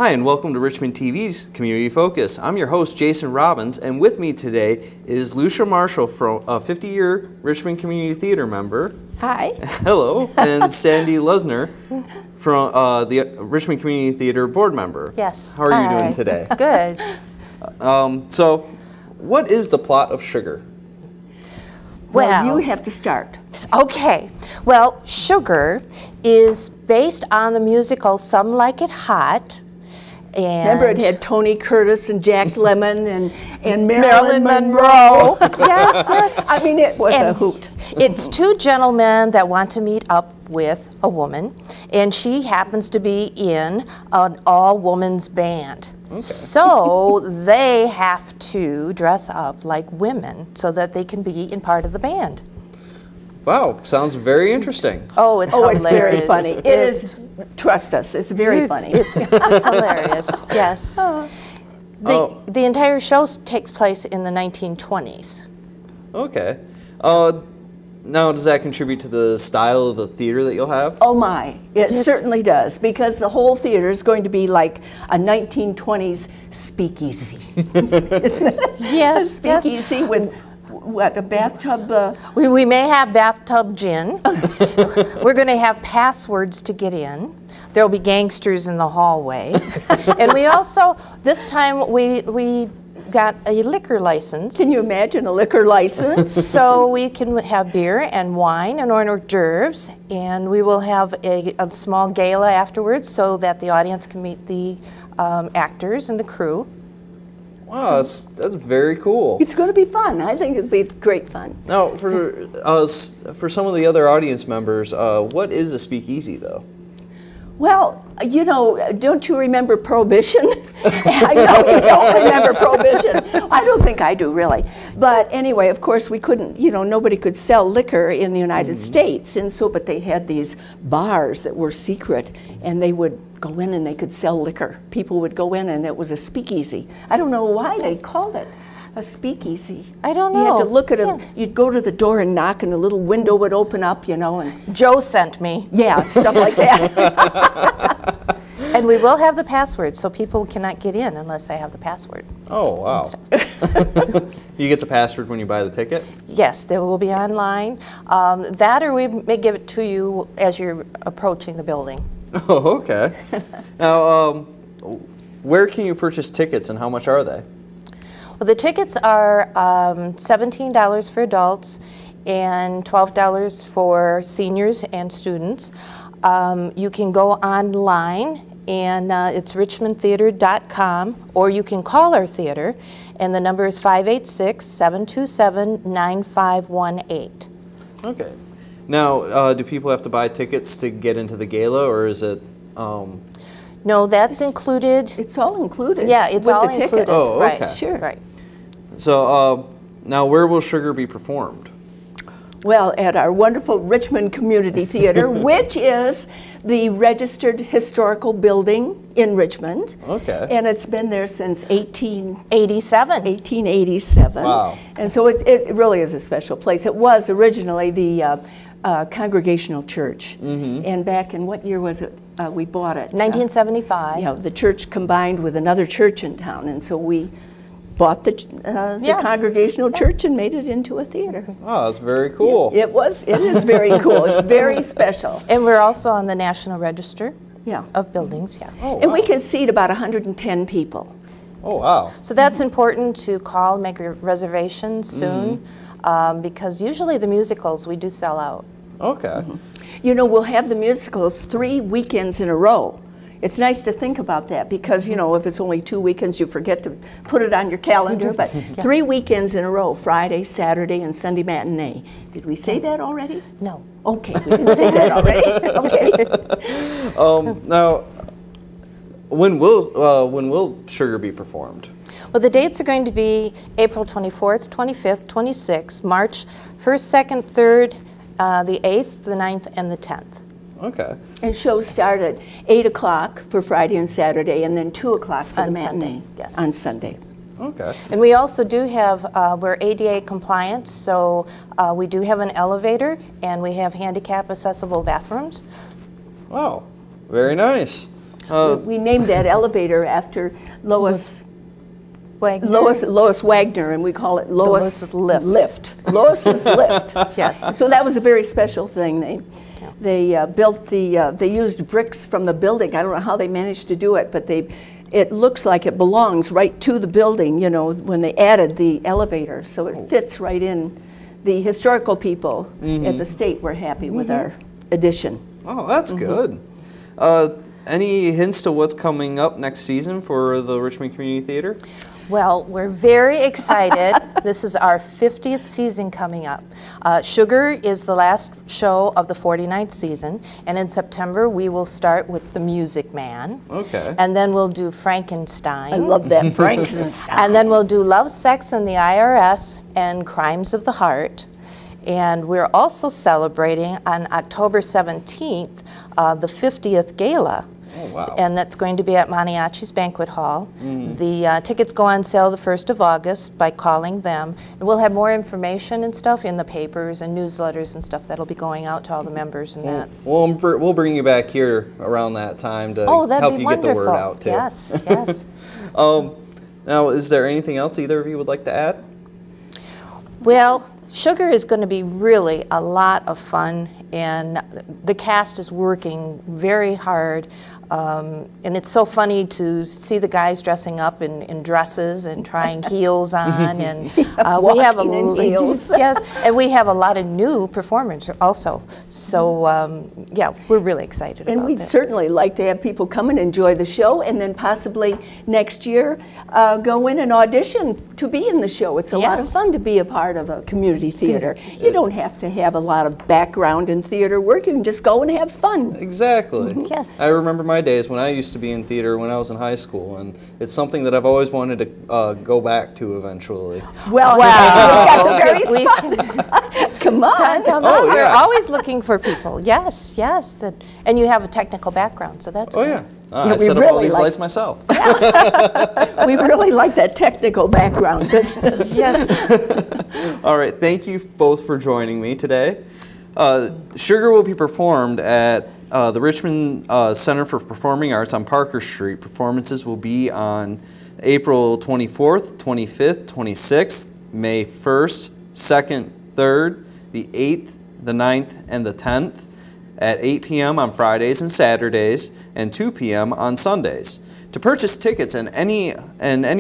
Hi, and welcome to Richmond TV's Community Focus. I'm your host, Jason Robbins, and with me today is Lucia Marshall, from a 50-year Richmond Community Theater member. Hi. Hello. And Sandy Lusner, from the Richmond Community Theater board member. Yes. How are you doing today? Good. So, what is the plot of Sugar? Well, you have to start. Okay. Well, Sugar is based on the musical Some Like It Hot. And Remember, it had Tony Curtis and Jack Lemmon and Marilyn Monroe. Yes, yes. I mean, it was a hoot. It's two gentlemen that want to meet up with a woman, and she happens to be in an all-women's band. Okay. So they have to dress up like women so that they can be in part of the band. Wow, sounds very interesting. Oh, it's hilarious. It's very funny. It is, trust us, it's very funny. It's hilarious, yes. The entire show takes place in the 1920s. Okay. Now, does that contribute to the style of the theater that you'll have? Oh my, it certainly does, because the whole theater is going to be like a 1920s speakeasy. Isn't it? Yes, a speakeasy with what, a bathtub? We may have bathtub gin. We're going to have passwords to get in. There'll be gangsters in the hallway. And we also, this time, we got a liquor license. Can you imagine a liquor license? So we can have beer and wine and hors d'oeuvres, and we will have a small gala afterwards so that the audience can meet the actors and the crew. Wow, that's very cool. It's going to be fun. I think it'll be great fun. Now, for some of the other audience members, what is a speakeasy, though? Well, you know, don't you remember Prohibition? I know you don't remember Prohibition. I don't think I do, really. But anyway, of course, we couldn't, you know, nobody could sell liquor in the United States. And so, but they had these bars that were secret, and they would go in and they could sell liquor. People would go in, and it was a speakeasy. I don't know why they called it a speakeasy. I don't know. You had to look at it. You'd go to the door and knock, and a little window would open up, you know. And Joe sent me. Yeah, stuff like that. And we will have the password, so people cannot get in unless they have the password. Oh, wow. You get the password when you buy the ticket? Yes, they will be online. That, or we may give it to you as you're approaching the building. Oh, okay. Now, where can you purchase tickets, and how much are they? Well, the tickets are $17 for adults and $12 for seniors and students. You can go online, and it's richmondtheater.com, or you can call our theater, and the number is 586-727-9518. Okay. Now, do people have to buy tickets to get into the gala, or is it... No, that's included. It's all included. Yeah, it's all included. Oh, okay. Right, sure. Right. So, now where will Sugar be performed? Well, at our wonderful Richmond Community Theater, which is the registered historical building in Richmond. Okay. And it's been there since 1887. 1887. Wow. And so it really is a special place. It was originally the Congregational Church. And back in, what year was it we bought it? 1975. Yeah, the church combined with another church in town, and so we bought the Congregational Church and made it into a theater. Oh, that's very cool. Yeah, it is very cool. It's very special. And we're also on the National Register of Buildings, Oh, and we can seat about 110 people. Oh, wow. So that's important to call, make a reservation soon, because usually the musicals we do sell out. Okay. You know, we'll have the musicals 3 weekends in a row. It's nice to think about that because, you know, if it's only 2 weekends, you forget to put it on your calendar. But 3 weekends in a row, Friday, Saturday, and Sunday matinee. Did we say that already? No. Okay, we didn't say that already. Okay. Now, when will Sugar be performed? Well, the dates are going to be April 24th, 25th, 26th, March 1st, 2nd, 3rd, the 8th, the 9th, and the 10th. Okay. And shows start at 8 o'clock for Friday and Saturday, and then 2 o'clock for the matinee. Yes. On Sundays. Okay. And we also do have, we're ADA compliant, so we do have an elevator, and we have handicap accessible bathrooms. Wow, very nice. We named that elevator after Lois Wagner. Lois Wagner, and we call it Lois Lift. Lois's Lift. Yes. So that was a very special thing. They built they used bricks from the building. I don't know how they managed to do it, but it looks like it belongs right to the building, you know, when they added the elevator. So it fits right in. The historical people at the state were happy with our addition. Oh, that's good. Any hints to what's coming up next season for the Richmond Community Theater? Well, we're very excited. This is our 50th season coming up. Sugar is the last show of the 49th season, and in September we will start with The Music Man. Okay. And then we'll do Frankenstein. I love that Frankenstein. And then we'll do Love, Sex, and the IRS and Crimes of the Heart. And we're also celebrating on October 17th the 50th Gala. Oh, wow. And that's going to be at Maniaci's Banquet Hall. The tickets go on sale the 1st of August by calling them. And we'll have more information and stuff in the papers and newsletters and stuff that'll be going out to all the members and that. We'll bring you back here around that time to help you get the word out, too. Yes, yes. Now, is there anything else either of you would like to add? Well, Sugar is going to be really a lot of fun, and the cast is working very hard. And it's so funny to see the guys dressing up in dresses and trying heels on, and we have and we have a lot of new performers also. So yeah, we're really excited about it. And we'd certainly like to have people come and enjoy the show, and then possibly next year go in and audition to be in the show. It's a lot of fun to be a part of a community theater. You don't have to have a lot of background in theater work. You can just go and have fun. Exactly. Yes. I remember my days when I used to be in theater when I was in high school, and it's something that I've always wanted to go back to eventually. Well, wow. We got the very Come on. Oh, yeah. We're always looking for people. Yes, yes. And you have a technical background, so that's Oh, good. yeah. I set up all these lights myself. We really like that technical background business. Yes. All right, thank you both for joining me today. Sugar will be performed at the Richmond Center for Performing Arts on Parker Street. Performances will be on April 24th, 25th, 26th, May 1st, 2nd, 3rd, the 8th, the 9th, and the 10th at 8 p.m. on Fridays and Saturdays and 2 p.m. on Sundays. To purchase tickets and any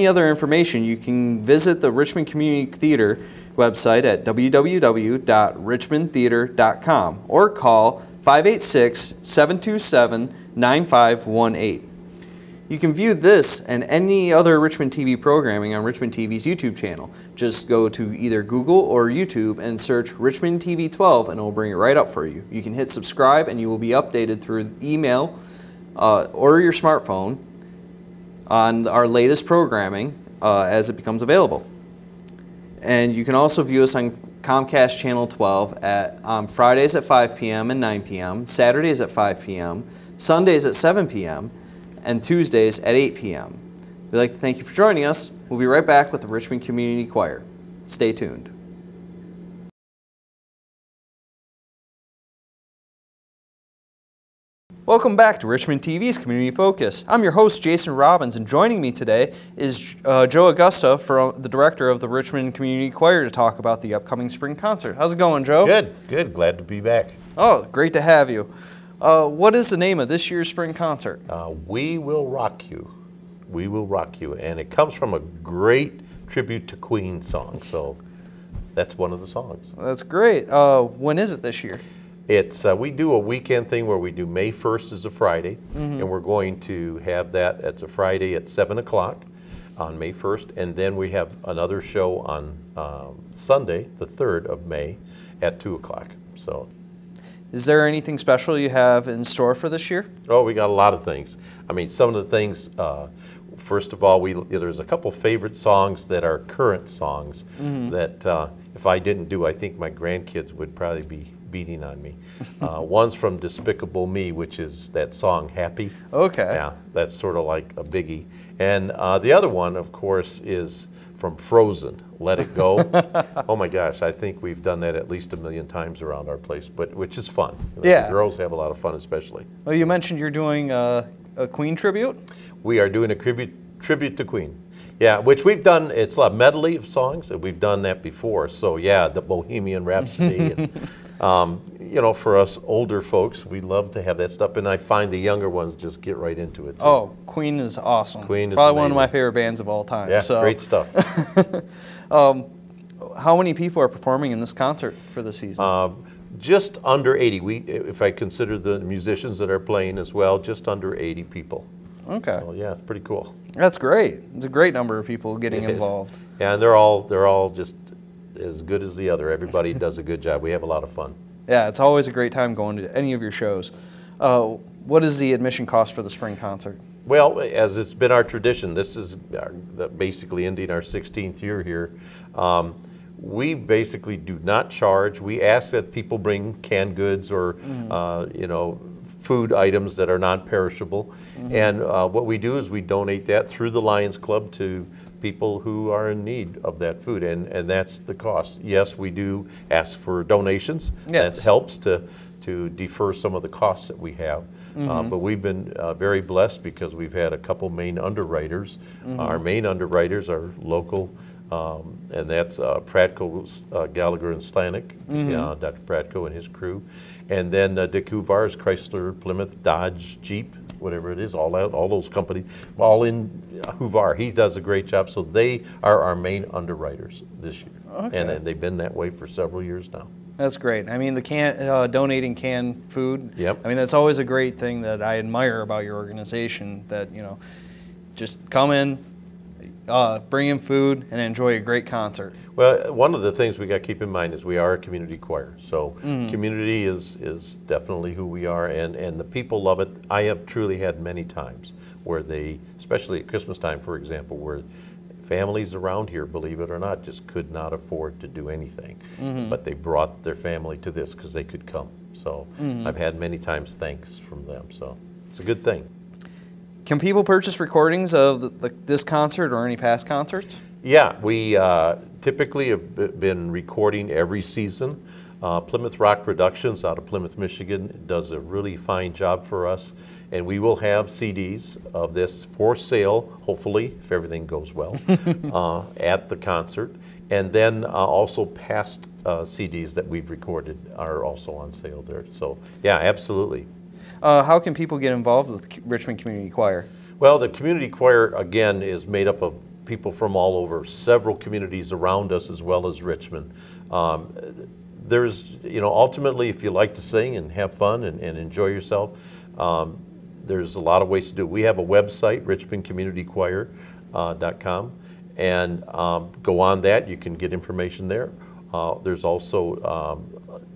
other information, you can visit the Richmond Community Theater website at www.richmondtheater.com or call 586-727-9518. You can view this and any other Richmond TV programming on Richmond TV's YouTube channel. Just go to either Google or YouTube and search Richmond TV 12 and it will bring it right up for you. You can hit subscribe and you will be updated through email or your smartphone on our latest programming as it becomes available. And you can also view us on Comcast Channel 12 on Fridays at 5 p.m. and 9 p.m., Saturdays at 5 p.m., Sundays at 7 p.m., and Tuesdays at 8 p.m. We'd like to thank you for joining us. We'll be right back with the Richmond Community Choir. Stay tuned. Welcome back to Richmond TV's Community Focus. I'm your host, Jason Robbins, and joining me today is Joe Agosta, the director of the Richmond Community Choir, to talk about the upcoming spring concert. How's it going, Joe? Good, good. Glad to be back. Oh, great to have you. What is the name of this year's spring concert? We Will Rock You. We Will Rock You. And it comes from a great tribute to Queen song, so that's one of the songs. That's great. When is it this year? It's we do a weekend thing where we do May 1st is a Friday, and we're going to have that. It's a Friday at 7 o'clock on May 1st, and then we have another show on Sunday, the 3rd of May, at 2 o'clock. So, is there anything special you have in store for this year? Oh, we got a lot of things. I mean, some of the things. First of all, there's a couple favorite songs that are current songs that if I didn't do, I think my grandkids would probably be beating on me. One's from Despicable Me, which is that song Happy. Okay. Yeah, that's sort of like a biggie. And the other one, of course, is from Frozen, Let It Go. Oh my gosh, I think we've done that at least 1 million times around our place, but which is fun. Yeah. The girls have a lot of fun especially. Well, you mentioned you're doing a a Queen tribute? We are doing a tribute to Queen. Yeah, which we've done. It's a medley of songs, and we've done that before. So yeah, the Bohemian Rhapsody. And, you know, for us older folks, we love to have that stuff, and I find the younger ones just get right into it too. Oh, Queen is awesome. Queen is probably amazing. one of my favorite bands of all time. Yeah, so. great stuff. How many people are performing in this concert for the season? Just under 80. If I consider the musicians that are playing as well, just under 80 people. Okay. So yeah, it's pretty cool. That's great. It's a great number of people getting It is. involved. Yeah, and they're all just as good as the other. Everybody does a good job. We have a lot of fun. Yeah, it's always a great time going to any of your shows. What is the admission cost for the spring concert? Well, as it's been our tradition, this is basically ending our 16th year here. We basically do not charge. We ask that people bring canned goods or you know, food items that are non-perishable. And what we do is we donate that through the Lions Club to people who are in need of that food, and that's the cost. Yes, we do ask for donations. Yes. That helps to defer some of the costs that we have. But we've been very blessed because we've had a couple main underwriters. Our main underwriters are local, and that's Pratko, Gallagher, and Slanik, Dr. Pratko and his crew. And then Dick Huvar's Chrysler, Plymouth, Dodge, Jeep, whatever it is, all those companies, all in Huvar. He does a great job. So they are our main underwriters this year. Okay. And they've been that way for several years now. That's great. I mean, the donating canned food. Yep. I mean, that's always a great thing that I admire about your organization. That, you know, just come in, bring in food, and enjoy a great concert. Well, one of the things we got to keep in mind is we are a community choir. So community is definitely who we are, and the people love it. I have truly had many times where they, especially at Christmas time, for example, where families around here, believe it or not, just could not afford to do anything. But they brought their family to this because they could come. So I've had many times thanks from them. So it's a good thing. Can people purchase recordings of this concert or any past concerts? Yeah, we typically have been recording every season. Plymouth Rock Productions out of Plymouth, Michigan does a really fine job for us. And we will have CDs of this for sale, hopefully, if everything goes well, at the concert. And then also past CDs that we've recorded are also on sale there. So, yeah, absolutely. How can people get involved with Richmond Community Choir? Well, the community choir, again, is made up of people from all over, several communities around us as well as Richmond. There's, you know, ultimately, if you like to sing and have fun and enjoy yourself, there's a lot of ways to do it. We have a website, richmondcommunitychoir.com, and go on that. You can get information there. There's also,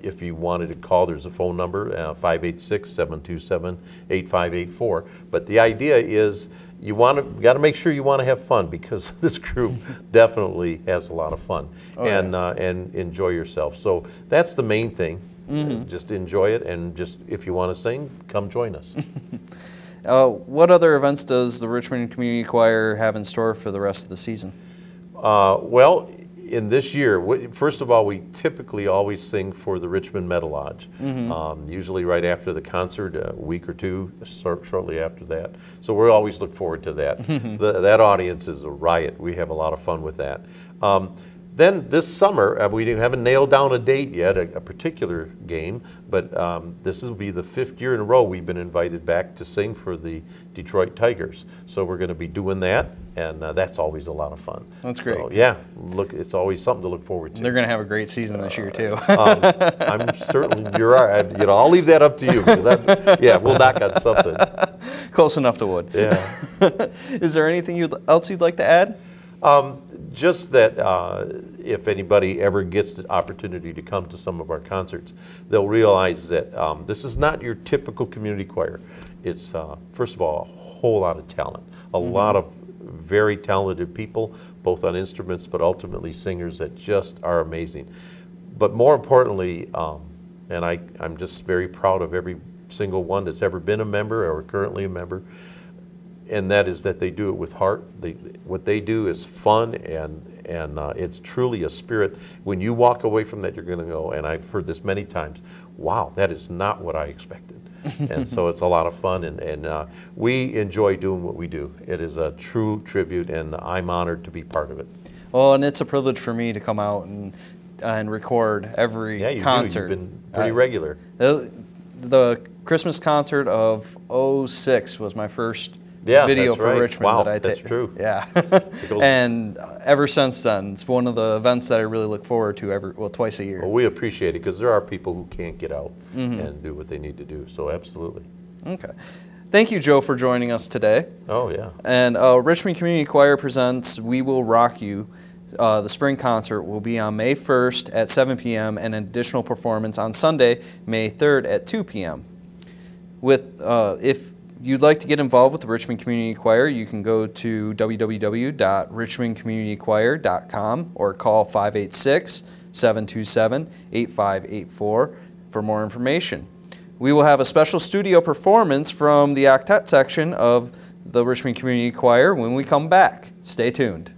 if you wanted to call, there's a phone number, 586-727-8584. But the idea is you got to make sure you want to have fun, because this group definitely has a lot of fun and enjoy yourself. So that's the main thing. Just enjoy it, and just if you want to sing, come join us. What other events does the Richmond Community Choir have in store for the rest of the season? Well, in this year, first of all, we typically always sing for the Richmond Meadow Lodge, usually right after the concert, a week or two shortly after that. So we always look forward to that. That audience is a riot. We have a lot of fun with that. Then this summer, we haven't nailed down a date yet, a particular game, but this will be the 5th year in a row we've been invited back to sing for the Detroit Tigers. So we're going to be doing that, and that's always a lot of fun. That's great. So, yeah, look, it's always something to look forward to. They're going to have a great season this year too. I'm certainly, you're right. You know, I'll leave that up to you, because yeah, we'll knock on something. Close enough to wood. Yeah. Is there anything else you'd like to add? Just that if anybody ever gets the opportunity to come to some of our concerts, they'll realize that this is not your typical community choir. It's, first of all, a whole lot of talent, a lot of very talented people, both on instruments, but ultimately singers that just are amazing. But more importantly, and I'm just very proud of every single one that's ever been a member or currently a member, and that is that they do it with heart. What they do is fun, and it's truly a spirit. When you walk away from that, you're going to go, and I've heard this many times, wow, that is not what I expected. And so it's a lot of fun, and we enjoy doing what we do. It is a true tribute, and I'm honored to be part of it. Well, and it's a privilege for me to come out and record every concert. You've been pretty regular. The Christmas concert of '06 was my first video for Richmond wow, that I that's true. Yeah. And ever since then, it's one of the events that I really look forward to twice a year. Well, we appreciate it because there are people who can't get out and do what they need to do. So absolutely. Okay. Thank you, Joe, for joining us today. Oh, yeah. And Richmond Community Choir presents We Will Rock You. The spring concert will be on May 1st at 7 p.m. and an additional performance on Sunday, May 3rd at 2 p.m. If you'd like to get involved with the Richmond Community Choir, you can go to www.richmondcommunitychoir.com or call 586-727-8584 for more information. We will have a special studio performance from the Octet section of the Richmond Community Choir when we come back. Stay tuned.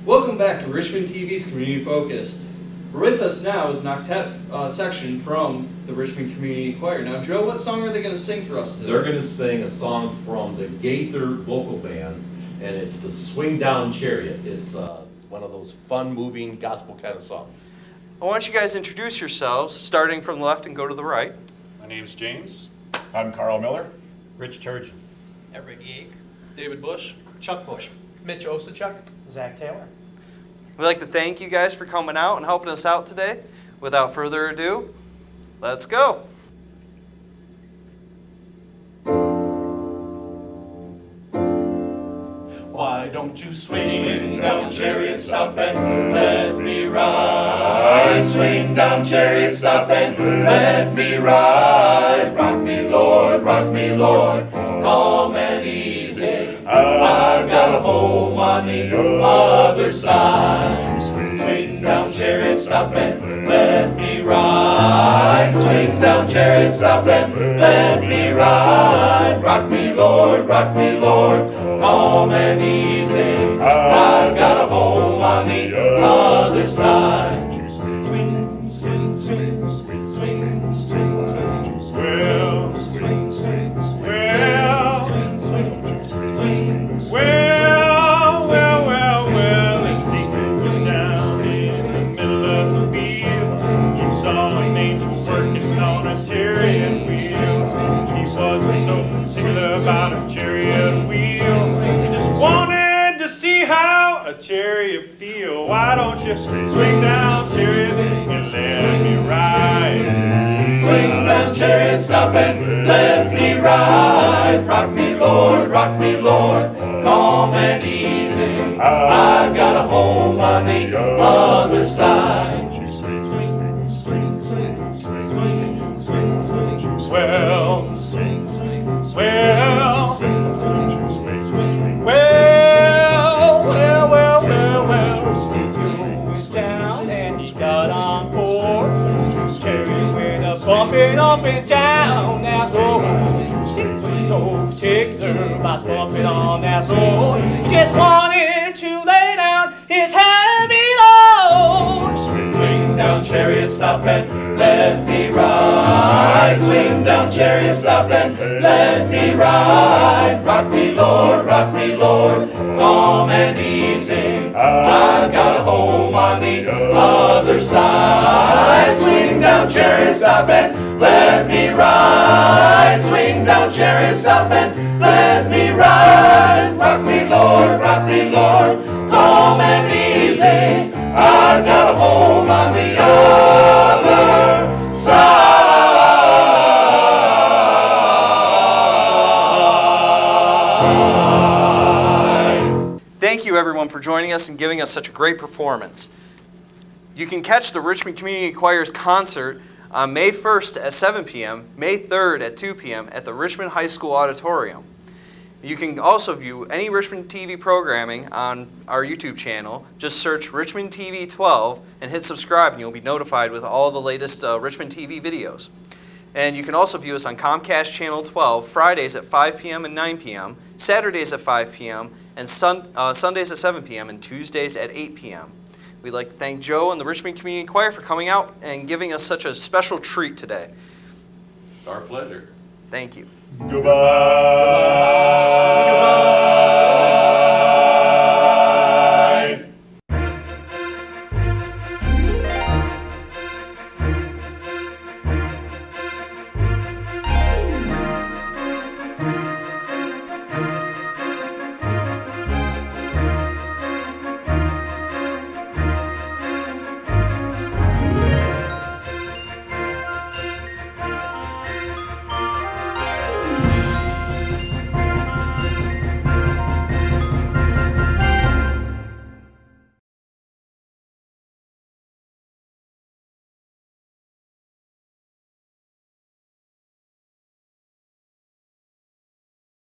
Welcome back to Richmond TV's Community Focus. With us now is an octet section from the Richmond Community Choir. Now, Joe, what song are they going to sing for us today? They're going to sing a song from the Gaither Vocal Band, and it's the Swing Down Chariot. It's one of those fun, moving, gospel kind of songs. I want you guys to introduce yourselves, starting from the left and go to the right. My name's James. I'm Carl Miller. Rich Turgeon. Everett Yake. David Bush. Chuck Bush. Mitch Osachuk. Zach Taylor. We'd like to thank you guys for coming out and helping us out today. Without further ado, let's go. Why don't you swing down, chariot, stop and let me ride? Swing down, chariot, stop and let me ride. Rock me, Lord, calm and easy. I've got a home on the other side. Swing down, chariot, stop and let me ride. Swing down, chariot, stop and let me ride. Rock me, Lord, calm and easy. I've got a home on the other side. Swing, swing, swing, swing, swing, swing, swing. Well, swing, swing, well, swing, swing, swing, well, well, well, well. As he was down in the middle of the field, he saw an angel working on a chariot wheel. He wasn't so particular about a chariot wheel. He just wanted to see how a chariot feel. Why don't you swing down, chariot, and let me ride? Swing down, chariot, stop and let me ride. Rock me, Lord, calm and easy. I've got a home on the other side. Swing, swing, swing, swing, swing, swing, swing. Well, swing, swing, well, swing, swing, swing, well, well, well, well, well. He was down and he got on board. Chariot went a bumping up and down that road. He was so particular about bumping on that road. He just wanted to lay down his heavy load. Swing down, chariot, stop and let me ride. Swing down, chariot, stop and let me ride. Rock me, Lord, calm and easy. I've got a home on the other side. Swing down, chariot, stop and let me ride. Swing down, chariot, stop and let me ride. Rock me, Lord, calm and easy. I've got a home on the other side. Thank you, everyone, for joining us and giving us such a great performance. You can catch the Richmond Community Choir's concert on May 1st at 7 p.m., May 3rd at 2 p.m. at the Richmond High School Auditorium. You can also view any Richmond TV programming on our YouTube channel. Just search Richmond TV 12 and hit subscribe, and you'll be notified with all the latest Richmond TV videos. And you can also view us on Comcast Channel 12 Fridays at 5 p.m. and 9 p.m., Saturdays at 5 p.m., and Sundays at 7 p.m., and Tuesdays at 8 p.m. We'd like to thank Joe and the Richmond Community Choir for coming out and giving us such a special treat today. Our pleasure. Thank you. Goodbye. Goodbye.